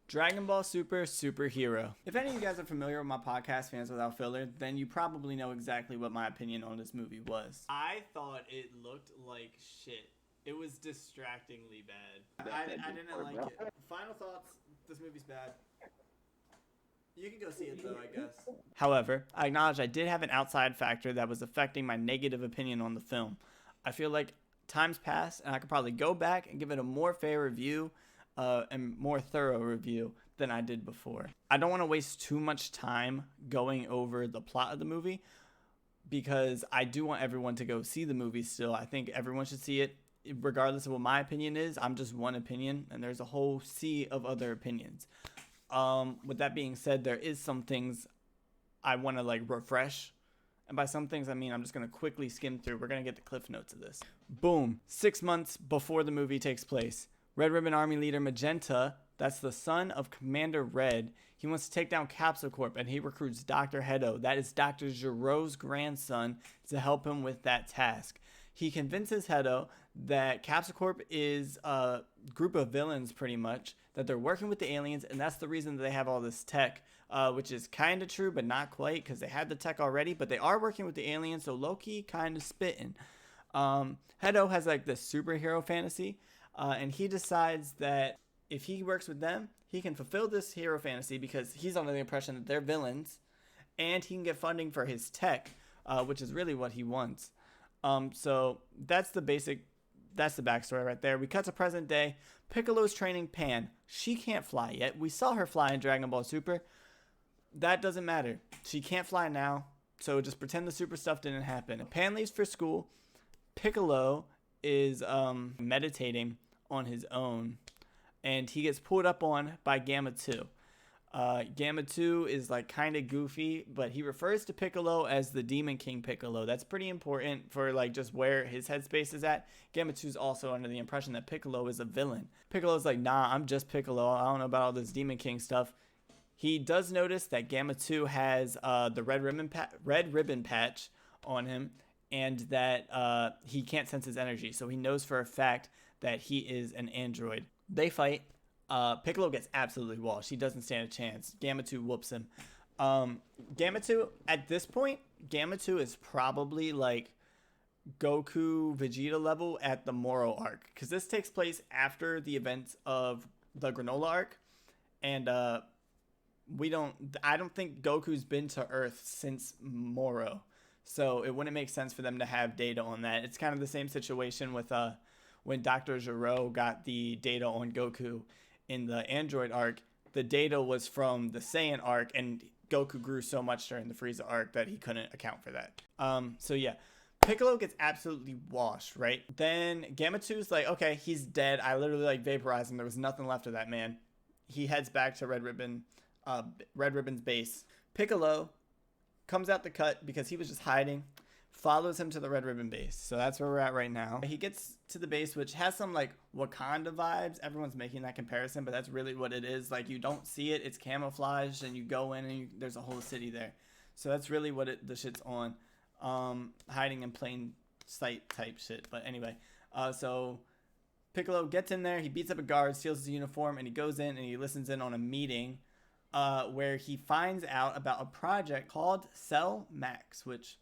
Dragon Ball Super Superhero. If any of you guys are familiar with my podcast, Fans Without Filler, then you probably know exactly what my opinion on this movie was. I thought it looked like shit. It was distractingly bad. I didn't like it. Final thoughts, this movie's bad. You can go see it though, I guess. However, I acknowledge I did have an outside factor that was affecting my negative opinion on the film. I feel like time's passed and I could probably go back and give it a more fair review and more thorough review than I did before. I don't want to waste too much time going over the plot of the movie because I do want everyone to go see the movie still. I think everyone should see it regardless of what my opinion is. I'm just one opinion and there's a whole sea of other opinions. With that being said, there is some things I want to refresh. And by some things, I mean I'm just going to quickly skim through. We're going to get the cliff notes of this. Boom. 6 months before the movie takes place, Red Ribbon Army leader Magenta, that's the son of Commander Red, he wants to take down Capsule Corp and he recruits Dr. Hedo, that is Dr. Gero's grandson, to help him with that task. He convinces Hedo that Capsule Corp is a group of villains pretty much, that they're working with the aliens, and that's the reason that they have all this tech, which is kind of true, but not quite, because they had the tech already, but they are working with the aliens, so low-key kind of spitting. Hedo has this superhero fantasy, and he decides that if he works with them, he can fulfill this hero fantasy because he's under the impression that they're villains, and he can get funding for his tech, which is really what he wants. So that's the backstory right there. We cut to present day. Piccolo's training Pan. She can't fly yet. We saw her fly in Dragon Ball Super. That doesn't matter. She can't fly now, so just pretend the super stuff didn't happen. Pan leaves for school. Piccolo is meditating on his own, and he gets pulled up on by Gamma 2. Gamma 2 is kind of goofy, but he refers to Piccolo as the Demon King Piccolo. That's pretty important for just where his headspace is at. Gamma 2 is also under the impression that Piccolo is a villain. Piccolo's nah, I'm just Piccolo. I don't know about all this Demon King stuff. He does notice that Gamma 2 has the red ribbon patch on him, and that he can't sense his energy. So he knows for a fact that he is an android. They fight. Piccolo gets absolutely washed. He doesn't stand a chance. Gamma 2 whoops him. Gamma 2, at this point, Gamma 2 is probably Goku Vegeta level at the Moro arc, because this takes place after the events of the Granola arc, and I don't think Goku's been to Earth since Moro, so it wouldn't make sense for them to have data on that. It's kind of the same situation with when Dr. Gero got the data on Goku in the Android arc. The data was from the Saiyan arc, and Goku grew so much during the Frieza arc that he couldn't account for that. So yeah, Piccolo gets absolutely washed, right? Then Gamma 2's okay, he's dead. I literally vaporized him. There was nothing left of that man. He heads back to Red Ribbon's base. Piccolo comes out the cut because he was just hiding, follows him to the Red Ribbon base. So that's where we're at right now. He gets to the base, which has some Wakanda vibes. Everyone's making that comparison, but that's really what it is. You don't see it. It's camouflaged, and you go in and there's a whole city there. So that's really what the shit's on. Hiding in plain sight type shit. But anyway, so Piccolo gets in there. He beats up a guard, steals his uniform, and he goes in and he listens in on a meeting where he finds out about a project called Cell Max, which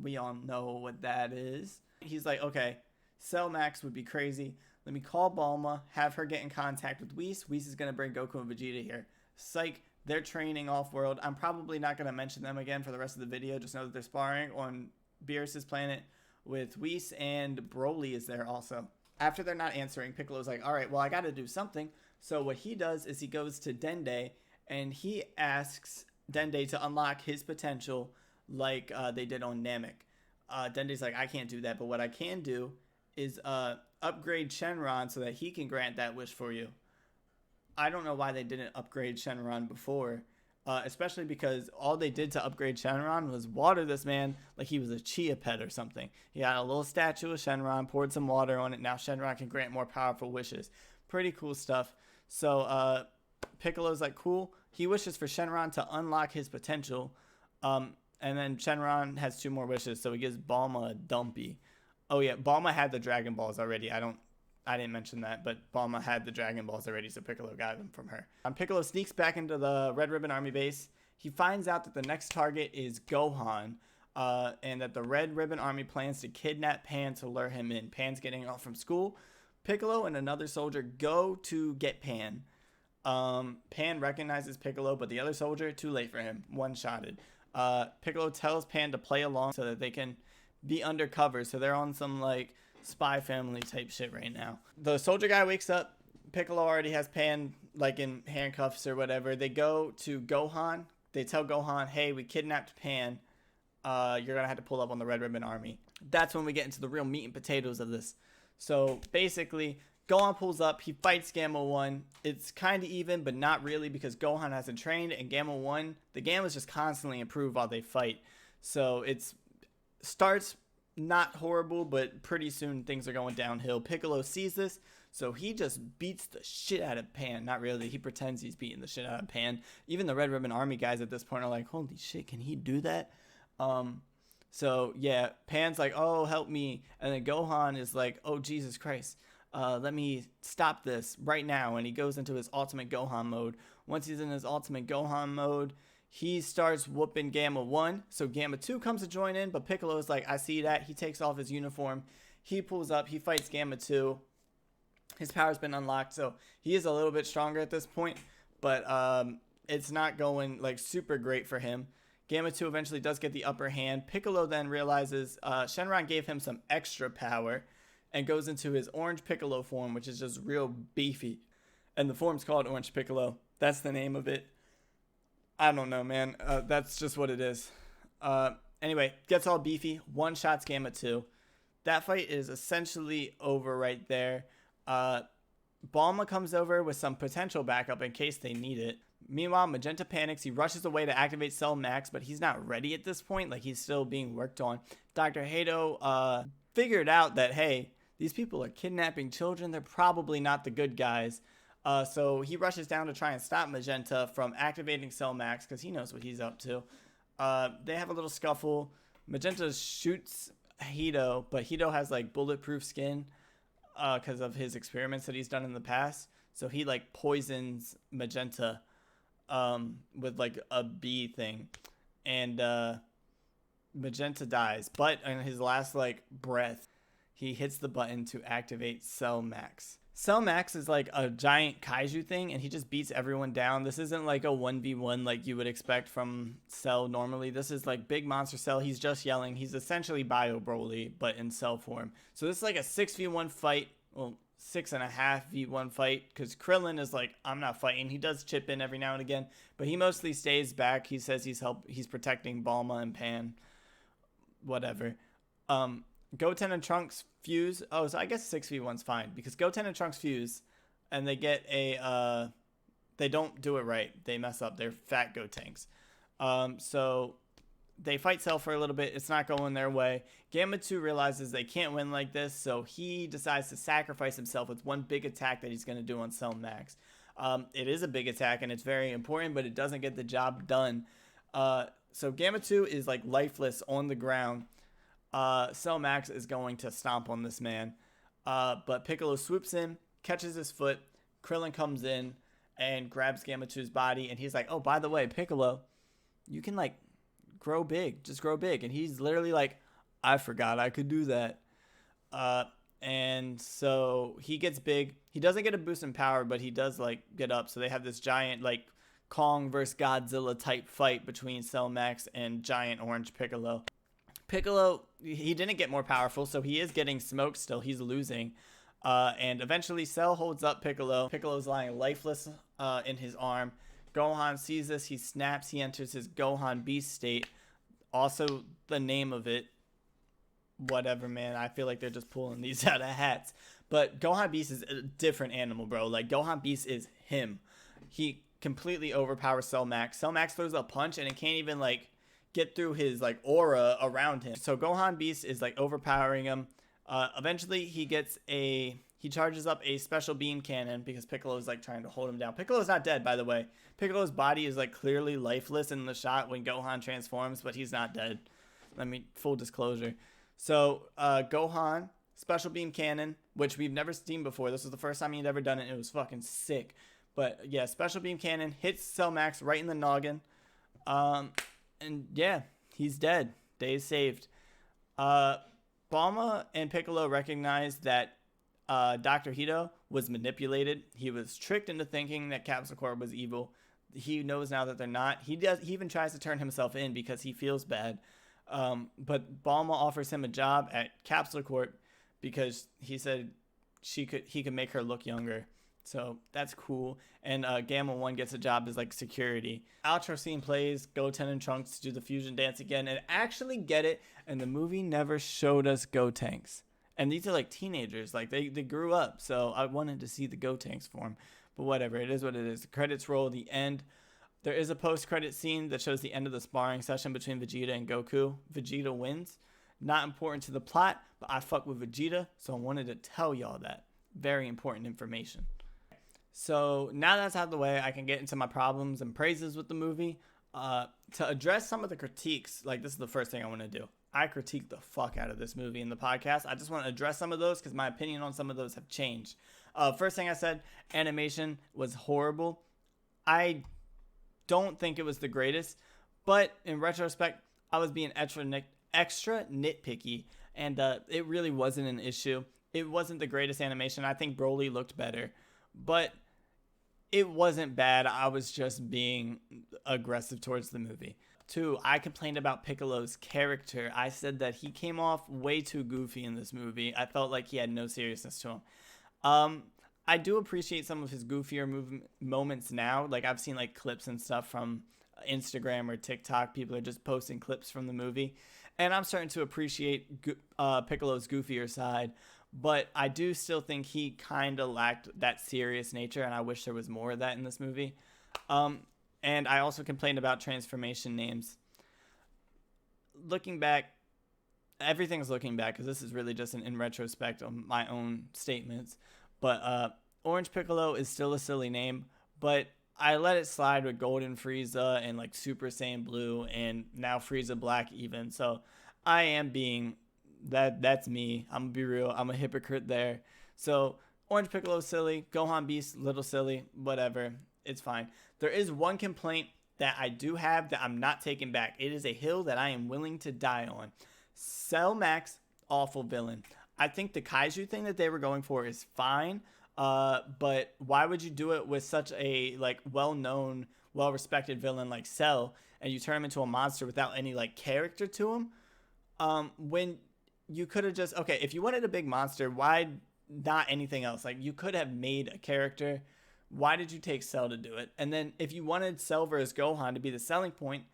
we all know what that is. He's okay, Cell Max would be crazy. Let me call Bulma, have her get in contact with Whis. Whis is going to bring Goku and Vegeta here. Psych, they're training off-world. I'm probably not going to mention them again for the rest of the video. Just know that they're sparring on Beerus's planet with Whis, and Broly is there also. After they're not answering, Piccolo's all right, well, I got to do something. So what he does is he goes to Dende, and he asks Dende to unlock his potential they did on Namek. Dende's I can't do that, but what I can do is upgrade Shenron so that he can grant that wish for you. I don't know why they didn't upgrade Shenron before, especially because all they did to upgrade Shenron was water this man like he was a chia pet or something. He had a little statue of Shenron, poured some water on it. Now Shenron can grant more powerful wishes. Pretty cool stuff. So Piccolo's cool. He wishes for Shenron to unlock his potential. And then Shenron has 2 more wishes, so he gives Bulma a dumpy. Oh yeah, Bulma had the Dragon Balls already. I don't I didn't mention that, but Bulma had the Dragon Balls already, so Piccolo got them from her. Piccolo sneaks back into the Red Ribbon Army base. He finds out that the next target is Gohan, and that the Red Ribbon Army plans to kidnap Pan to lure him in. Pan's getting off from school. Piccolo and another soldier go to get Pan. Pan recognizes Piccolo, but the other soldier, too late for him, one-shotted. Piccolo tells Pan to play along so that they can be undercover, so they're on some like Spy Family type shit right now. The soldier guy wakes up. Piccolo already has Pan like in handcuffs or whatever. They go to Gohan. They tell Gohan, hey, we kidnapped Pan. You're gonna have to pull up on the Red Ribbon Army. That's when we get into the real meat and potatoes of this. So basically, Gohan pulls up. He fights Gamma 1. It's kind of even, but not really, because Gohan hasn't trained, and Gamma 1, the Gammas just constantly improve while they fight. So it starts not horrible, but pretty soon things are going downhill. Piccolo sees this, so he just beats the shit out of Pan. Not really. He pretends he's beating the shit out of Pan. Even the Red Ribbon Army guys at this point are like, holy shit, can he do that? So yeah, Pan's like, oh, help me. And then Gohan is like, oh, Jesus Christ. Let me stop this right now. And he goes into his Ultimate Gohan mode. Once he's in his Ultimate Gohan mode, he starts whooping Gamma 1. So Gamma 2 comes to join in, but Piccolo is like, I see that. He takes off his uniform. He pulls up. He fights Gamma 2. His power's been unlocked, so he is a little bit stronger at this point. But it's not going like super great for him. Gamma 2 eventually does get the upper hand. Piccolo then realizes Shenron gave him some extra power and goes into his Orange Piccolo form, which is just real beefy. And the form's called Orange Piccolo. That's the name of it. I don't know, man. That's just what it is. Anyway, gets all beefy. One-shots Gamma 2. That fight is essentially over right there. Bulma comes over with some potential backup in case they need it. Meanwhile, Magenta panics. He rushes away to activate Cell Max, but he's not ready at this point. Like, he's still being worked on. Dr. Hato figured out that, hey, these people are kidnapping children. They're probably not the good guys. So he rushes down to try and stop Magenta from activating Cell Max because he knows what he's up to. They have a little scuffle. Magenta shoots Hato, but Hato has, like, bulletproof skin because of his experiments that he's done in the past. So he, like, poisons Magenta with like a bee thing, and Magenta dies, but in his last like breath he hits the button to activate Cell Max. Cell Max is like a giant kaiju thing, and he just beats everyone down. This isn't like a 1v1 like you would expect from Cell normally. This is like big monster Cell. He's just yelling. He's essentially Bio Broly but in Cell form. So this is like a 6v1 fight. Well, 6.5v1 fight, because Krillin is like, I'm not fighting. He does chip in every now and again, but he mostly stays back. He says he's protecting Bulma and Pan, whatever. Goten and Trunks fuse. Oh, so I guess 6v1's fine, because Goten and Trunks fuse, and they get a they don't do it right. They mess up. They're fat Gotenks. So they fight Cell for a little bit. It's not going their way. Gamma 2 realizes they can't win like this, so he decides to sacrifice himself with one big attack that he's going to do on Cell Max. It is a big attack, and it's very important, but it doesn't get the job done. So Gamma 2 is like lifeless on the ground. Cell Max is going to stomp on this man. But Piccolo swoops in, catches his foot. Krillin comes in and grabs Gamma 2's body, and he's like, oh, by the way, Piccolo, you can like grow big. Just grow big. And he's literally like, I forgot I could do that. And so he gets big. He doesn't get a boost in power, but he does like get up. So they have this giant like Kong versus Godzilla type fight between Cell Max and giant Orange Piccolo. Piccolo, he didn't get more powerful, so he is getting smoked still. He's losing. And eventually Cell holds up Piccolo. Piccolo's lying lifeless in his arm. Gohan sees this. He snaps. He enters his Gohan Beast state. Also the name of it. Whatever, man. I feel like they're just pulling these out of hats. But Gohan Beast is a different animal, bro. Like, Gohan Beast is him. He completely overpowers Cell Max. Cell Max throws a punch, and it can't even, like, get through his, like, aura around him. So Gohan Beast is, like, overpowering him. Eventually, he charges up a special beam cannon because Piccolo is, like, trying to hold him down. Piccolo's not dead, by the way. Piccolo's body is, like, clearly lifeless in the shot when Gohan transforms, but he's not dead. Full disclosure. So Gohan Special Beam Cannon, which we've never seen before. This was the first time he'd ever done it, and it was fucking sick. But yeah, Special Beam Cannon hits Cell Max right in the noggin. And yeah, he's dead. Day is saved. Bulma and Piccolo recognize that Dr. Hito was manipulated. He was tricked into thinking that Capsule Corp was evil. He knows now that they're not. He even tries to turn himself in because he feels bad. But Bulma offers him a job at Capsule Corp because he said he could make her look younger. So that's cool. And Gamma 1 gets a job as like security. Outro scene plays. Goten and Trunks do the fusion dance again and actually get it. And the movie never showed us Gotenks. And these are like teenagers. Like they grew up. So I wanted to see the Gotenks form. But whatever. It is what it is. The credits roll. The end. There is a post-credit scene that shows the end of the sparring session between Vegeta and Goku. Vegeta wins. Not important to the plot, but I fuck with Vegeta. So I wanted to tell y'all that. Very important information. So now that's out of the way, I can get into my problems and praises with the movie. To address some of the critiques, like this is the first thing I want to do. I critique the fuck out of this movie in the podcast. I just want to address some of those because my opinion on some of those have changed. First thing I said, animation was horrible. I don't think it was the greatest, but in retrospect, I was being extra nitpicky, and it really wasn't an issue. It wasn't the greatest animation. I think Broly looked better, but it wasn't bad. I was just being aggressive towards the movie. 2, I complained about Piccolo's character. I said that he came off way too goofy in this movie. I felt like he had no seriousness to him. I do appreciate some of his goofier moments now. Like I've seen like clips and stuff from Instagram or TikTok. People are just posting clips from the movie. And I'm starting to appreciate Piccolo's goofier side. But I do still think he kind of lacked that serious nature, and I wish there was more of that in this movie. And I also complained about transformation names. Looking back, everything's looking back, because this is really just in retrospect on my own statements. But Orange Piccolo is still a silly name, but I let it slide with Golden Frieza and like Super Saiyan Blue, and now Frieza Black even. So I am being... That's me. I'm gonna be real. I'm a hypocrite there. So Orange Piccolo silly, Gohan Beast little silly, whatever. It's fine. There is one complaint that I do have that I'm not taking back. It is a hill that I am willing to die on. Cell Max, awful villain. I think the Kaiju thing that they were going for is fine. But why would you do it with such a like well-known, well-respected villain like Cell, and you turn him into a monster without any like character to him? When you could have just, okay, if you wanted a big monster, why not anything else? Like, you could have made a character. Why did you take Cell to do it? And then if you wanted Cell versus Gohan to be the selling point,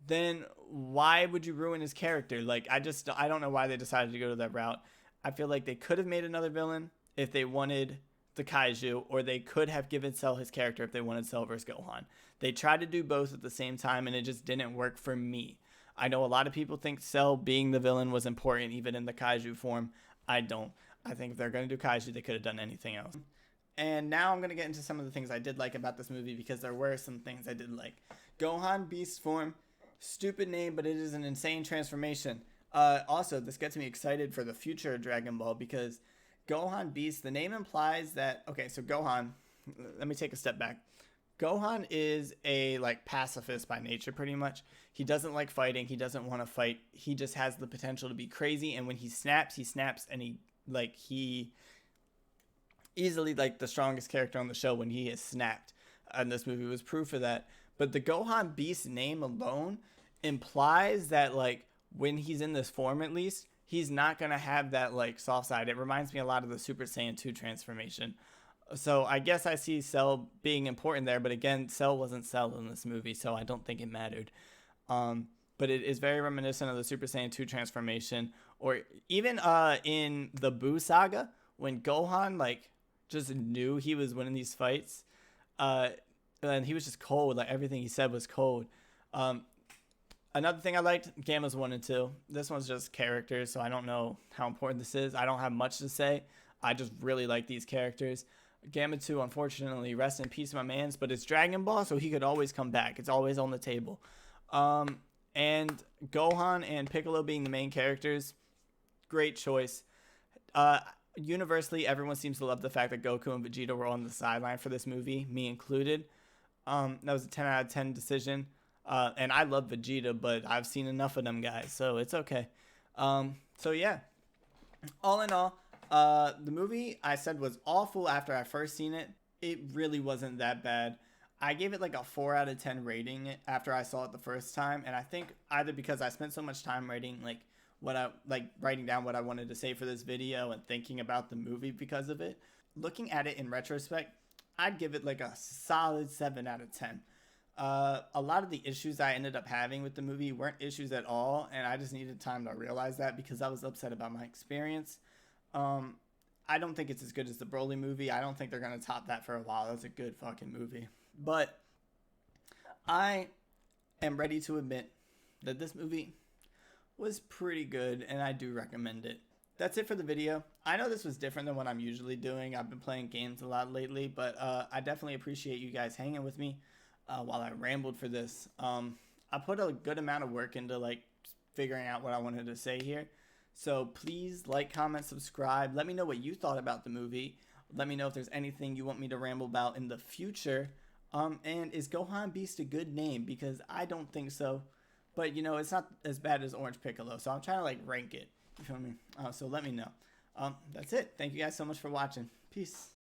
then why would you ruin his character? Like, I don't know why they decided to go to that route. I feel like they could have made another villain if they wanted the Kaiju, or they could have given Cell his character if they wanted Cell versus Gohan. They tried to do both at the same time, and it just didn't work for me. I know a lot of people think Cell being the villain was important even in the Kaiju form. I don't. I think if they're going to do Kaiju, they could have done anything else. And now I'm going to get into some of the things I did like about this movie, because there were some things I did like. Gohan Beast form, stupid name, but it is an insane transformation. Also, this gets me excited for the future of Dragon Ball, because Gohan Beast, the name implies that... Okay, so Gohan, let me take a step back. Gohan is a like pacifist by nature, pretty much. He doesn't like fighting. He doesn't want to fight. He just has the potential to be crazy. And when he snaps, and he easily like the strongest character on the show when he is snapped. And this movie was proof of that. But the Gohan Beast name alone implies that like when he's in this form, at least, he's not going to have that like soft side. It reminds me a lot of the Super Saiyan 2 transformation. So I guess I see Cell being important there, but again, Cell wasn't Cell in this movie, so I don't think it mattered. But it is very reminiscent of the Super Saiyan 2 transformation, or even in the Buu saga, when Gohan like just knew he was winning these fights, and he was just cold. Like everything he said was cold. Another thing I liked, Gamma's 1 and 2. This one's just characters, so I don't know how important this is. I don't have much to say. I just really like these characters. Gamma 2, unfortunately, rest in peace, my mans, but it's Dragon Ball, so he could always come back. It's always on the table. And Gohan and Piccolo being the main characters, great choice. Universally, everyone seems to love the fact that Goku and Vegeta were on the sideline for this movie, me included. That was a 10 out of 10 decision. And I love Vegeta, but I've seen enough of them guys, so it's okay. So yeah, all in all, the movie I said was awful after I first seen it. It really wasn't that bad. I gave it like a 4 out of 10 rating after I saw it the first time, and I think either because I spent so much time writing down what I wanted to say for this video and thinking about the movie because of it. Looking at it in retrospect, I'd give it like a solid 7 out of 10. A lot of the issues I ended up having with the movie weren't issues at all, and I just needed time to realize that because I was upset about my experience. I don't think it's as good as the Broly movie. I don't think they're going to top that for a while. That's a good fucking movie. But I am ready to admit that this movie was pretty good, and I do recommend it. That's it for the video. I know this was different than what I'm usually doing. I've been playing games a lot lately, but I definitely appreciate you guys hanging with me while I rambled for this. I put a good amount of work into like figuring out what I wanted to say here. So please like, comment, subscribe. Let me know what you thought about the movie. Let me know if there's anything you want me to ramble about in the future. And is Gohan Beast a good name? Because I don't think so. But, you know, it's not as bad as Orange Piccolo. So I'm trying to, like, rank it. You feel me? So let me know. That's it. Thank you guys so much for watching. Peace.